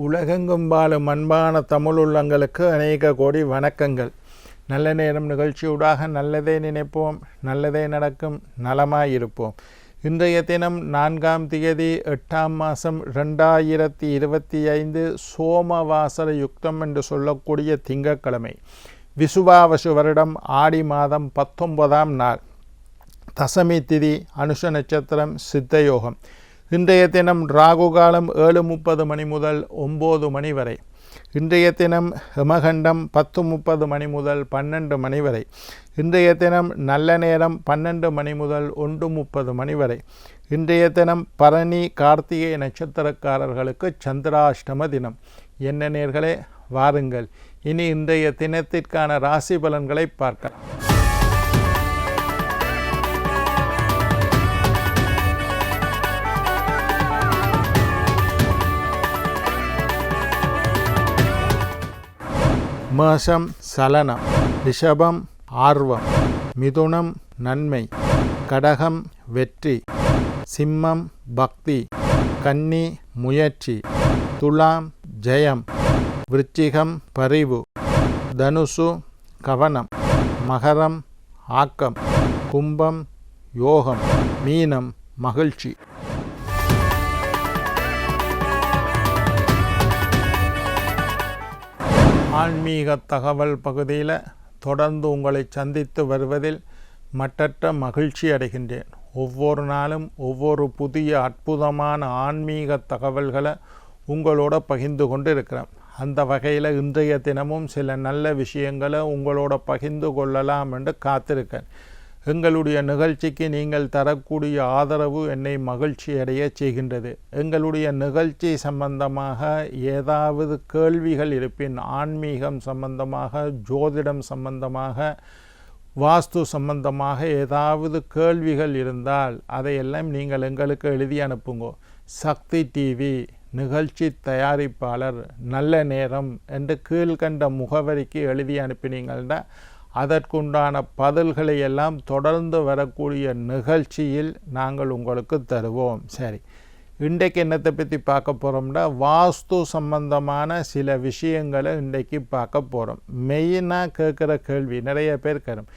உலகெங்கும் வாழும் அன்பான தமிழுள்ளங்களுக்கு அநேக கோடி வணக்கங்கள். நல்ல நேரம் நிகழ்ச்சியூடாக நல்லதே நினைப்போம், நல்லதே நடக்கும், நலமாயிருப்போம். இன்றைய தினம் 4ஆம் தேதி 8ஆம் மாதம் 2025 சோமவாசர யுக்தம் என்று சொல்லக்கூடிய திங்கட்கிழமை, விசுவாவசு வருடம் ஆடி மாதம் 19ஆம் நாள், தசமி திதி, அனுஷ நட்சத்திரம், சித்தயோகம். இன்றைய தினம் ராகு காலம் 7:30 மணி முதல் 9 மணி வரை. இன்றைய தினம் ஹிமகண்டம் 10:30 மணி முதல் 12 மணி வரை. இன்றைய தினம் நல்ல நேரம் 12 மணி முதல் 1:30 மணி வரை. இன்றைய தினம் பரணி கார்த்திகை நட்சத்திரக்காரர்களுக்கு சந்திராஷ்டம தினம். என்ன நேர்களே, வாருங்கள் இனி இன்றைய தினத்திற்கான ராசி பலன்களை பார்க்கலாம். மேஷம் சலனம், ரிஷபம் ஆர்வம், மிதுனம் நன்மை, கடகம் வெற்றி, சிம்மம் பக்தி, கன்னி முயற்சி, துலாம் ஜெயம், விருச்சிகம் பரிவு, தனுசு கவனம், மகரம் ஆக்கம், கும்பம் யோகம், மீனம் மகிழ்ச்சி. ஆன்மீக தகவல் பகுதியில் தொடர்ந்து உங்களை சந்தித்து வருவதில் மட்டற்ற மகிழ்ச்சி அடைகின்றேன். ஒவ்வொரு நாளும் ஒவ்வொரு புதிய அற்புதமான ஆன்மீக தகவல்களை உங்களோட பகிர்ந்து கொண்டு இருக்கிறேன். அந்த வகையில் இன்றைய தினமும் சில நல்ல விஷயங்களை உங்களோட பகிர்ந்து கொள்ளலாம் என்று காத்திருக்கேன். எங்களுடைய நிகழ்ச்சிக்கு நீங்கள் தரக்கூடிய ஆதரவு என்னை மகிழ்ச்சி அடைய செய்கின்றது. எங்களுடைய நிகழ்ச்சி சம்பந்தமாக ஏதாவது கேள்விகள் இருப்பின், ஆன்மீகம் சம்பந்தமாக, ஜோதிடம் சம்பந்தமாக, வாஸ்து சம்பந்தமாக ஏதாவது கேள்விகள் இருந்தால் அதையெல்லாம் நீங்கள் எங்களுக்கு எழுதி அனுப்புங்க. சக்தி டிவி நிகழ்ச்சி தயாரிப்பாளர், நல்ல நேரம் என்று கீழ்கண்ட முகவரிக்கு எழுதி அனுப்பினீங்கன்னா அதற்குண்டான பதில்களை எல்லாம் தொடர்ந்து வரக்கூடிய நிகழ்ச்சியில் நாங்கள் உங்களுக்கு தருவோம். சரி, இன்றைக்கு என்னத்தை பற்றி பார்க்க போகிறோம்னா, வாஸ்து சம்பந்தமான சில விஷயங்களை இன்றைக்கு பார்க்க போகிறோம். மெயினாக கேட்குற கேள்வி நிறைய பேர் கேட்கும்,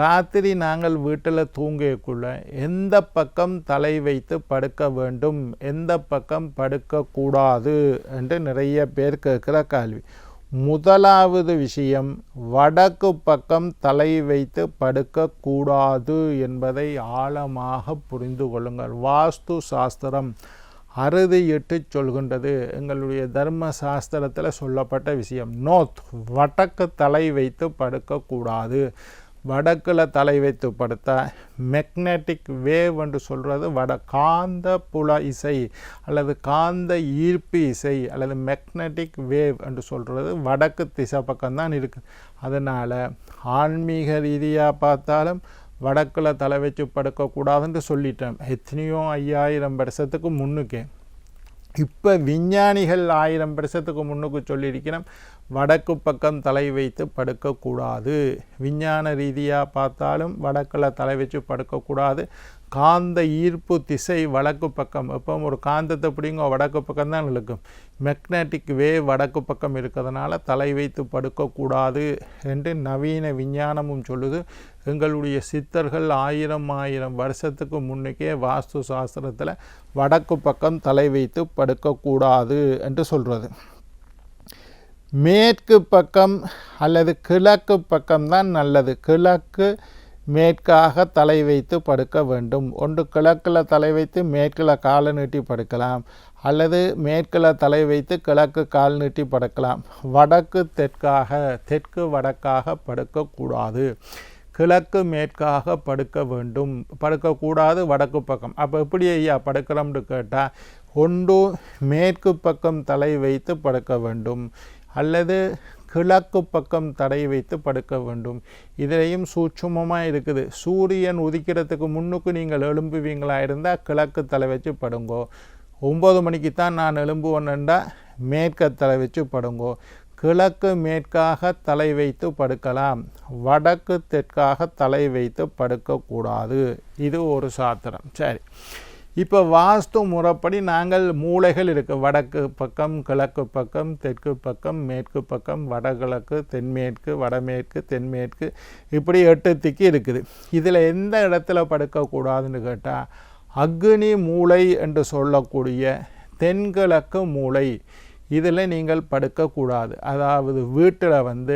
ராத்திரி நாங்கள் வீட்டில் தூங்கக்குள்ள எந்த பக்கம் தலை வைத்து படுக்க வேண்டும், எந்த பக்கம் படுக்கக்கூடாது என்று நிறைய பேர் கேட்குற கேள்வி. முதலாவது விஷயம், வடக்கு பக்கம் தலை வைத்து படுக்கக்கூடாது என்பதை ஆழமாக புரிந்து கொள்ளுங்கள். வாஸ்து சாஸ்திரம் அறுதியிட்டு சொல்கின்றது. எங்களுடைய தர்ம சாஸ்திரத்தில் சொல்லப்பட்ட விஷயம். நோத், வடக்கு தலை வைத்து படுக்கக்கூடாது. வடக்கில் தலை வைத்து படுத்தா மெக்னட்டிக் வேவ் என்று சொல்கிறது காந்த புல இசை அல்லது காந்த ஈர்ப்பு இசை அல்லது மெக்னட்டிக் வேவ் என்று சொல்கிறது வடக்கு திசை பக்கம்தான் இருக்குது. அதனால் ஆன்மீக ரீதியாக பார்த்தாலும் வடக்கில் தலை வச்சு படுக்கக்கூடாதுன்னு சொல்லிட்டேன் எத்தனையோ 5000 வருஷத்துக்கு முன்னுக்கே. இப்போ விஞ்ஞானிகள் 1000 வருஷத்துக்கு முன்னுக்கு சொல்லியிருக்கிறோம் வடக்கு பக்கம் தலை வைத்து படுக்கக்கூடாது. விஞ்ஞான ரீதியாக பார்த்தாலும் வடக்கில் தலை வச்சு படுக்கக்கூடாது. காந்த ஈர்ப்பு திசை வடக்கு பக்கம், எப்போ ஒரு காந்தத்தை பிடிங்க வடக்கு பக்கம் தான் இழுக்கும். மெக்னட்டிக் வேவ் வடக்கு பக்கம் இருக்கிறதுனால தலை வைத்து படுக்கக்கூடாது என்று நவீன விஞ்ஞானமும் சொல்லுது. எங்களுடைய சித்தர்கள் 1000 வருஷத்துக்கு முன்னுக்கே வாஸ்து சாஸ்திரத்தில் வடக்கு பக்கம் தலை வைத்து படுக்கக்கூடாது என்று சொல்கிறது. மேற்கு பக்கம் அல்லது கிழக்கு பக்கம்தான் நல்லது. கிழக்கு மேற்காக தலை வைத்து படுக்க வேண்டும். ஒன்று கிழக்கில் தலை வைத்து மேற்கில் காலை நீட்டி படுக்கலாம், அல்லது மேற்கில் தலை வைத்து கிழக்கு கால் நீட்டி படுக்கலாம். வடக்கு தெற்காக, தெற்கு வடக்காக படுக்கக்கூடாது. கிழக்கு மேற்காக படுக்க வேண்டும், படுக்கக்கூடாது வடக்கு பக்கம். அப்போ எப்படி ஐயா படுக்கிறோம்னு கேட்டால், ஒன்று மேற்கு பக்கம் தலை வைத்து படுக்க வேண்டும், அல்லது கிழக்கு பக்கம் தடை வைத்து படுக்க வேண்டும். இதிலையும் சூட்சுமமாக இருக்குது. சூரியன் உதிக்கிறதுக்கு முன்னுக்கு நீங்கள் எழும்புவீங்களா இருந்தால் கிழக்கு தலை வச்சு படுங்கோ. 9 மணிக்கு தான் நான் எழும்புவேன்னுண்டா மேற்க தலை வச்சு படுங்கோ. கிழக்கு மேற்காக தலை வைத்து படுக்கலாம், வடக்கு தெற்காக தலை வைத்து படுக்கக்கூடாது. இது ஒரு சாத்திரம். சரி, இப்போ வாஸ்து முறைப்படி நாங்கள் மூலைகள் இருக்குது, வடக்கு பக்கம், கிழக்கு பக்கம், தெற்கு பக்கம், மேற்கு பக்கம், வடகிழக்கு, தென்மேற்கு, வடமேற்கு, தென்மேற்கு, இப்படி 8 திக்கு இருக்குது. இதில் எந்த இடத்துல படுக்கக்கூடாதுன்னு கேட்டால் அக்னி மூலை என்று சொல்லக்கூடிய தென்கிழக்கு மூலை, இதில் நீங்கள் படுக்கக்கூடாது. அதாவது வீட்டில்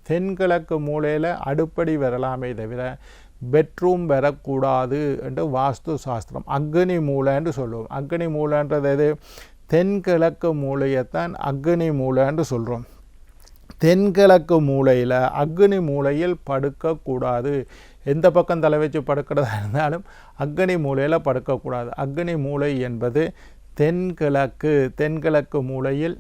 தென்கிழக்கு மூலையில் அடுப்படி வரலாமே தவிர பெட்ரூம் வரக்கூடாது என்று வாஸ்து சாஸ்திரம். அக்னி மூலைன்னு சொல்லுவோம். அக்னி மூலைன்றது எது? தென்கிழக்கு மூலையைத்தான் அக்னி மூலைன்னு சொல்கிறோம். தென்கிழக்கு மூலையில் அக்னி மூலையில் படுக்கக்கூடாது. எந்த பக்கம் தலை வச்சு படுக்கிறதா இருந்தாலும் அக்னி மூலையில் படுக்கக்கூடாது. அக்னி மூலை என்பது தென்கிழக்கு மூலையில்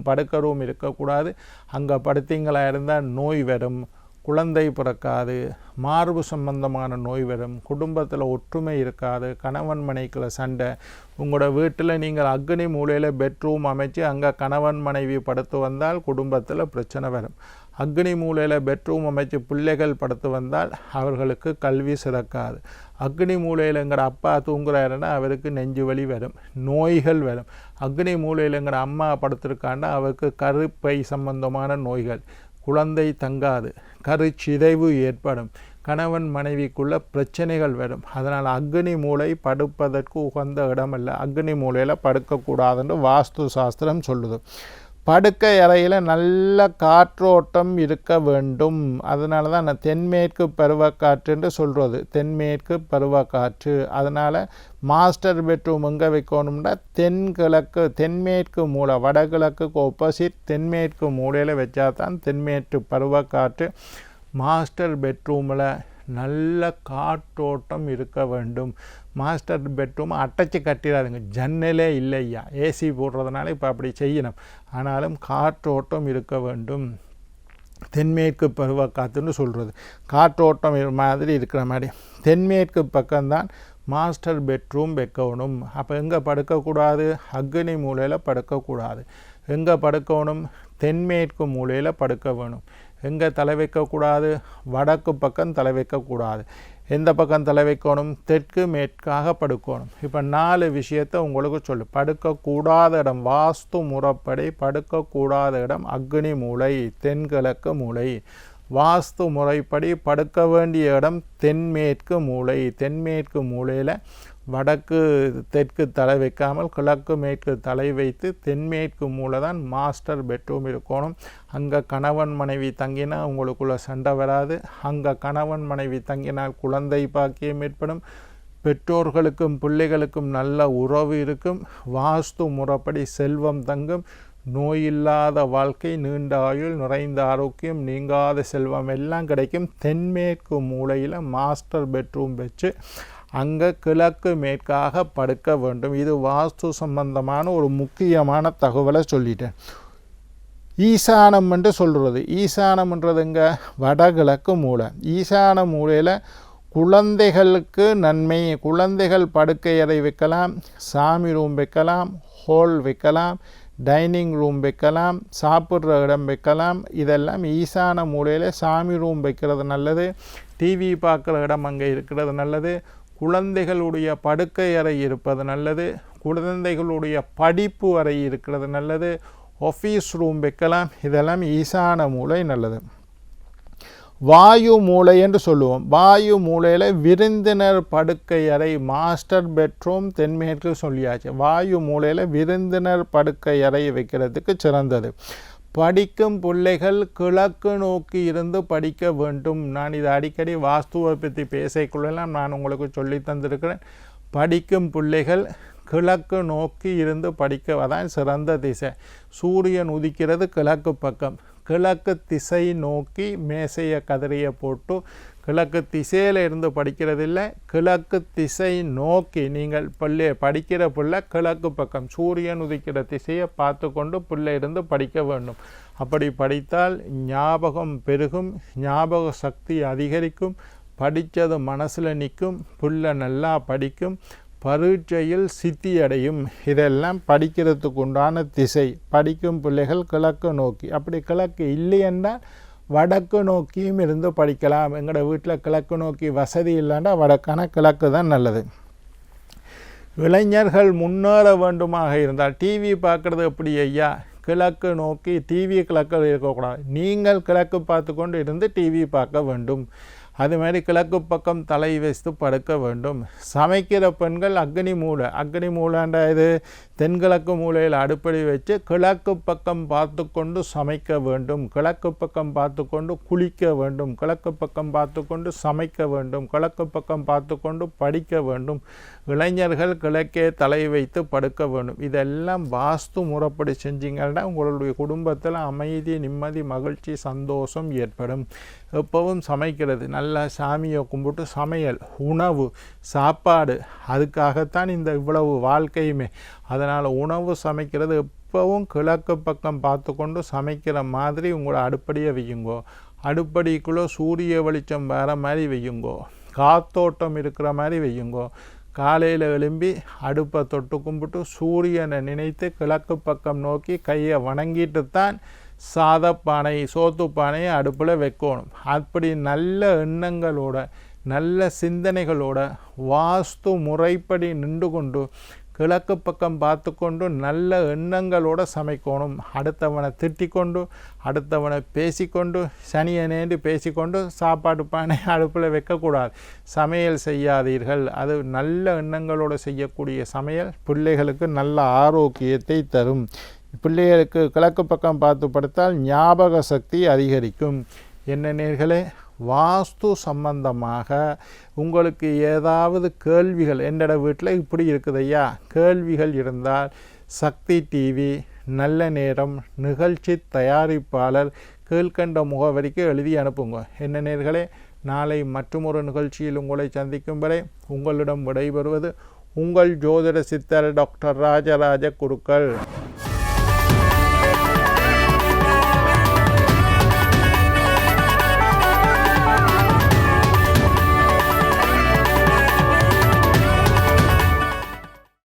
படுக்க ரூம் இருக்கக்கூடாது. அங்கே படுத்தீங்களா இருந்தால் நோய் வரும், குழந்தை பிறக்காது, மார்பு சம்பந்தமான நோய் வரும், குடும்பத்தில் ஒற்றுமை இருக்காது, கணவன் மனைவிக்குள்ள சண்டை. உங்களோட வீட்டில் நீங்கள் அக்னி மூலையில் பெட்ரூம் அமைச்சு அங்கே கணவன் மனைவி படுத்து வந்தால் குடும்பத்தில் பிரச்சனை வரும். அக்னி மூலையில் பெட்ரூம் அமைச்சு பிள்ளைகள் படுத்து வந்தால் அவர்களுக்கு கல்வி சிறக்காது. அக்னி மூலையில் எங்கட அப்பா தூங்குறாருன்னா அவருக்கு நெஞ்சு வலி வரும், நோய்கள் வரும். அக்னி மூலையில் எங்கட அம்மா படுத்திருக்காண்டா அவருக்கு கருப்பை சம்பந்தமான நோய்கள், குழந்தை தங்காது, கருச்சிதைவு ஏற்படும், கணவன் மனைவிக்குள்ள பிரச்சனைகள் வரும். அதனால் அக்னி மூலை படுப்பதற்கு உகந்த இடமல்ல. அக்னி மூலையில் படுக்கக்கூடாதுன்னு வாஸ்து சாஸ்திரம் சொல்லுது. படுக்கை அறையில் நல்ல காற்றோட்டம் இருக்க வேண்டும். அதனால தான் நான் தென்மேற்கு பருவக்காற்றுன்னு சொல்கிறது. தென்மேற்கு பருவக்காற்று. அதனால் மாஸ்டர் பெட்ரூம் எங்கே வைக்கணும்னா தென்மேற்கு மூலை, வடகிழக்குக்கு ஆப்போசிட் தென்மேற்கு மூலையில் வச்சா தான் தென்மேற்கு பருவக்காற்று. மாஸ்டர் பெட்ரூமில் நல்ல காற்றோட்டம் இருக்க வேண்டும். மாஸ்டர் பெட்ரூம் அடைச்சி கட்டிடாதுங்க, ஜன்னலே இல்லையா, ஏசி போடுறதுனால இப்போ அப்படி செய்யணும். ஆனாலும் காற்றோட்டம் இருக்க வேண்டும். தென்மேற்கு பருவக்காற்றுன்னு சொல்கிறது. காற்றோட்டம் மாதிரி இருக்கிற மாதிரி தென்மேற்கு பக்கம்தான் மாஸ்டர் பெட்ரூம் வைக்கணும். அப்போ எங்கே படுக்கக்கூடாது? அக்னி மூலையில் படுக்கக்கூடாது. எங்கே படுக்கணும்? தென்மேற்கு மூலையில் படுக்க வேணும். எங்கே தலை வைக்கக்கூடாது? வடக்கு பக்கம் தலை வைக்கக்கூடாது. எந்த பக்கம் தலை வைக்கணும்? தெற்கு மேற்காக படுக்கணும். இப்போ 4 விஷயத்தை உங்களுக்கு சொல்லு. படுக்கக்கூடாத இடம், வாஸ்து முறைப்படி படுக்கக்கூடாத இடம் அக்னி மூலை, தென்கிழக்கு மூலை. வாஸ்து முறைப்படி படுக்க வேண்டிய இடம் தென்மேற்கு மூலை. தென்மேற்கு மூலையில் வடக்கு தெற்கு தலை வைக்காமல் கிழக்கு மேற்கு தலை வைத்து தென்மேற்கு மூலை தான் மாஸ்டர் பெட்ரூம் இருக்கணும். அங்கே கணவன் மனைவி தங்கினா உங்களுக்குள்ள சண்டை வராது. அங்கே கணவன் மனைவி தங்கினால் குழந்தை பாக்கியம் ஏற்படும். பெற்றோர்களுக்கும் பிள்ளைகளுக்கும் நல்ல உறவு இருக்கும். வாஸ்து முறைப்படி செல்வம் தங்கும். நோயில்லாத வாழ்க்கை, நீண்ட ஆயுள், நிறைந்த ஆரோக்கியம், நீங்காத செல்வம் எல்லாம் கிடைக்கும். தென்மேற்கு மூலையில் மாஸ்டர் பெட்ரூம் வச்சு அங்கே கிழக்கு மேற்காக படுக்க வேண்டும். இது வாஸ்து சம்பந்தமான ஒரு முக்கியமான தகவலை சொல்லிட்டேன். ஈசானம் என்று சொல்கிறது. ஈசானம்ன்றதுங்க வடகிழக்கு மூலை. ஈசான மூலையில் குழந்தைகளுக்கு நன்மை. குழந்தைகள் படுக்கை அறை வைக்கலாம், சாமி ரூம் வைக்கலாம், ஹால் வைக்கலாம், டைனிங் ரூம் வைக்கலாம், சாப்பிட்ற இடம் வைக்கலாம். இதெல்லாம் ஈசான மூலையில் சாமி ரூம் வைக்கிறது நல்லது. டிவி பார்க்குற இடம் அங்கே இருக்கிறது நல்லது. குழந்தைகளுடைய படுக்கை அறை இருப்பது நல்லது. குழந்தைகளுடைய படிப்பு அறை இருக்கிறது நல்லது. ஆஃபீஸ் ரூம் வைக்கலாம். இதெல்லாம் ஈசான மூலை நல்லது. வாயு மூலை என்று சொல்லுவோம். வாயு மூலையில் விருந்தினர் படுக்கை அறை, மாஸ்டர் பெட்ரூம் தென்மேற்கு சொல்லியாச்சு. வாயு மூலையில் விருந்தினர் படுக்கை அறை வைக்கிறதுக்கு சிறந்தது. படிக்கும் பிள்ளைகள் கிழக்கு நோக்கி இருந்து படிக்க வேண்டும். நான் இதை அடிக்கடி வாஸ்துவை பற்றி பேசிக்கொள்ளலாம் நான் உங்களுக்கு சொல்லி தந்திருக்கிறேன். படிக்கும் பிள்ளைகள் கிழக்கு நோக்கி இருந்து படிக்க, அதான் சிறந்த திசை. சூரியன் உதிக்கிறது கிழக்கு பக்கம். கிழக்கு திசை நோக்கி மேசையை கதிரையை போட்டு கிழக்கு திசையில் இருந்து படிக்கிறதில்லை, கிழக்கு திசை நோக்கி நீங்கள் படிக்கிற பிள்ளை கிழக்கு பக்கம் சூரியன் உதிக்கிற திசையை பார்த்து கொண்டு பிள்ளை இருந்து படிக்க வேண்டும். அப்படி படித்தால் ஞாபகம் பெருகும், ஞாபக சக்தி அதிகரிக்கும், படித்தது மனசில் நிற்கும், பிள்ளை நல்லா படிக்கும், பரீட்சையில் சித்தி அடையும். இதெல்லாம் படிக்கிறதுக்கு உண்டான திசை. படிக்கும் பிள்ளைகள் கிழக்கு நோக்கி. அப்படி கிழக்கு இல்லையென்றால் வடக்கு நோக்கியும் இருந்து படிக்கலாம். எங்களோட வீட்டில் கிழக்கு நோக்கி வசதி இல்லைன்னா வடக்கான கிழக்கு தான் நல்லது. இளைஞர்கள் முன்னேற வேண்டுமாக இருந்தால் டிவி பார்க்குறது எப்படி ஐயா? கிழக்கு நோக்கி டிவி கிழக்கு இருக்கக்கூடாது. நீங்கள் கிழக்கு பார்த்து கொண்டு இருந்து டிவி பார்க்க வேண்டும். அது மாதிரி கிழக்கு பக்கம் தலை வைத்து படுக்க வேண்டும். சமைக்கிற பெண்கள் அக்னி மூலைன்ற இது தென்கிழக்கு மூலையில் அடுப்படி வச்சு கிழக்கு பக்கம் பார்த்து கொண்டு சமைக்க வேண்டும். கிழக்கு பக்கம் பார்த்து கொண்டு குளிக்க வேண்டும். கிழக்கு பக்கம் பார்த்து கொண்டு சமைக்க வேண்டும். கிழக்கு பக்கம் பார்த்து கொண்டு படிக்க வேண்டும். இளைஞர்கள் கிழக்கே தலை வைத்து படுக்க வேண்டும். இதெல்லாம் வாஸ்து முறைப்படி செஞ்சீங்கன்னா உங்களுடைய குடும்பத்தில் அமைதி, நிம்மதி, மகிழ்ச்சி, சந்தோஷம் ஏற்படும். எப்பவும் சமைக்கிறது, நல்லா சாமியை கும்பிட்டு சமையல், உணவு, சாப்பாடு, அதுக்காகத்தான் இந்த இவ்வளவு வாழ்க்கையுமே. அதனால் உணவு சமைக்கிறது எப்பவும் கிழக்கு பக்கம் பார்த்து கொண்டு சமைக்கிற மாதிரி உங்களை அடுப்படியை வையுங்கோ. அடுப்படிக்குள்ளே சூரிய வெளிச்சம் வேறு மாதிரி வையுங்கோ. காத்தோட்டம் இருக்கிற மாதிரி வையுங்கோ. காலையில் எழும்பி அடுப்பை தொட்டு கும்பிட்டு சூரியனை நினைத்து கிழக்கு பக்கம் நோக்கி கையை வணங்கிட்டு தான் சாதப்பானை, சோத்துப்பானையை அடுப்பில் வைக்கணும். அப்படி நல்ல எண்ணங்களோட, நல்ல சிந்தனைகளோட, வாஸ்து முறைப்படி நின்று கொண்டு கிழக்கு பக்கம் பார்த்து கொண்டு நல்ல எண்ணங்களோடு சமைக்கணும். அடுத்தவனை திட்டிக்கொண்டு, அடுத்தவனை பேசிக்கொண்டு, சனியனேண்டு பேசிக்கொண்டு சாப்பாடு பானை அடுப்பில் வைக்கக்கூடாது. சமையல் செய்யாதீர்கள். அது நல்ல எண்ணங்களோடு செய்யக்கூடிய சமையல் பிள்ளைகளுக்கு நல்ல ஆரோக்கியத்தை தரும். பிள்ளைகளுக்கு கிழக்கு பக்கம் பார்த்து படுத்தால் ஞாபக சக்தி அதிகரிக்கும். என்ன நேர்களே, வாஸ்து சம்பந்தமாக உங்களுக்கு ஏதாவது கேள்விகள், என்னோட வீட்டில் இப்படி இருக்குது ஐயா, கேள்விகள் இருந்தால் சக்தி டிவி, நல்ல நேரம், நிகழ்ச்சி தயாரிப்பாளர், கீழ்கண்ட முகவரிக்கு எழுதி அனுப்புங்க. என்ன நேர்களே, நாளை மற்றொரு நிகழ்ச்சியில் உங்களை சந்திக்கும் வரை உங்களிடம் விடைபெறுவது உங்கள் ஜோதிட சித்தர் டாக்டர் ராஜராஜ குருக்கள்.